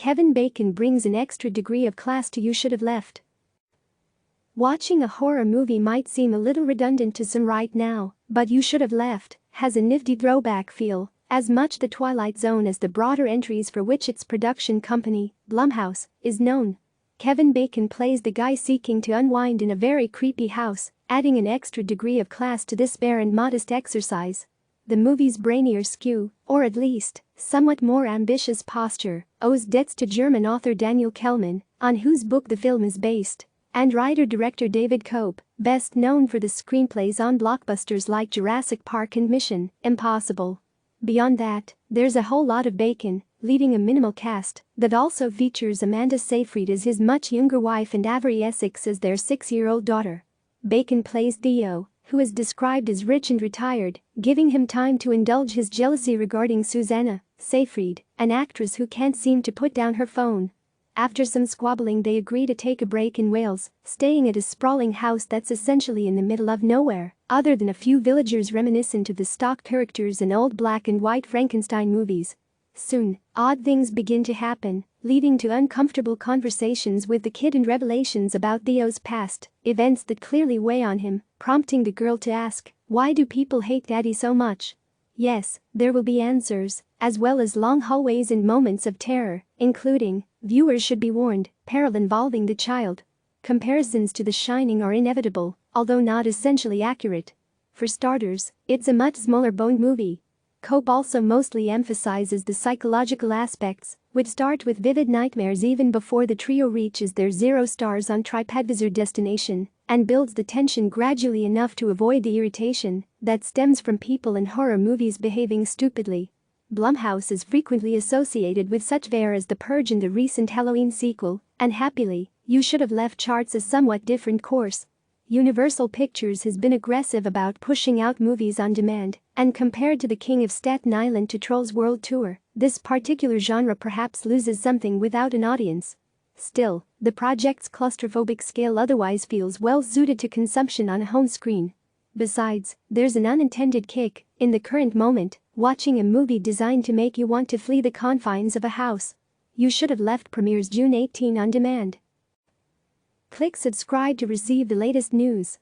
Kevin Bacon brings an extra degree of class to You Should Have Left. Watching a horror movie might seem a little redundant to some right now, but You Should Have Left has a nifty throwback feel, as much the Twilight Zone as the broader entries for which its production company, Blumhouse, is known. Kevin Bacon plays the guy seeking to unwind in a very creepy house, adding an extra degree of class to this bare and modest exercise. The movie's brainier skew, or at least, somewhat more ambitious posture, owes debts to German author Daniel Kehlmann, on whose book the film is based, and writer-director David Koepp, best known for the screenplays on blockbusters like Jurassic Park and Mission Impossible. Beyond that, there's a whole lot of Bacon, leading a minimal cast that also features Amanda Seyfried as his much younger wife and Avery Essex as their 6-year-old daughter. Bacon plays Theo, who is described as rich and retired, giving him time to indulge his jealousy regarding Susanna Seyfried, an actress who can't seem to put down her phone. After some squabbling, they agree to take a break in Wales, staying at a sprawling house that's essentially in the middle of nowhere, other than a few villagers reminiscent of the stock characters in old black and white Frankenstein movies. Soon, odd things begin to happen, leading to uncomfortable conversations with the kid and revelations about Theo's past, events that clearly weigh on him, prompting the girl to ask, "Why do people hate Daddy so much?" Yes, there will be answers, as well as long hallways and moments of terror, including, viewers should be warned, peril involving the child. Comparisons to The Shining are inevitable, although not essentially accurate. For starters, it's a much smaller boned movie. Koepp also mostly emphasizes the psychological aspects, which start with vivid nightmares even before the trio reaches their 0 stars on TripAdvisor destination, and builds the tension gradually enough to avoid the irritation that stems from people in horror movies behaving stupidly. Blumhouse is frequently associated with such fare as The Purge and the recent Halloween sequel, and happily, You Should Have Left charts a somewhat different course. Universal Pictures has been aggressive about pushing out movies on demand, and compared to The King of Staten Island to Trolls World Tour, this particular genre perhaps loses something without an audience. Still, the project's claustrophobic scale otherwise feels well suited to consumption on a home screen. Besides, there's an unintended kick, in the current moment, watching a movie designed to make you want to flee the confines of a house. You Should Have Left premieres June 18 on demand. Click subscribe to receive the latest news.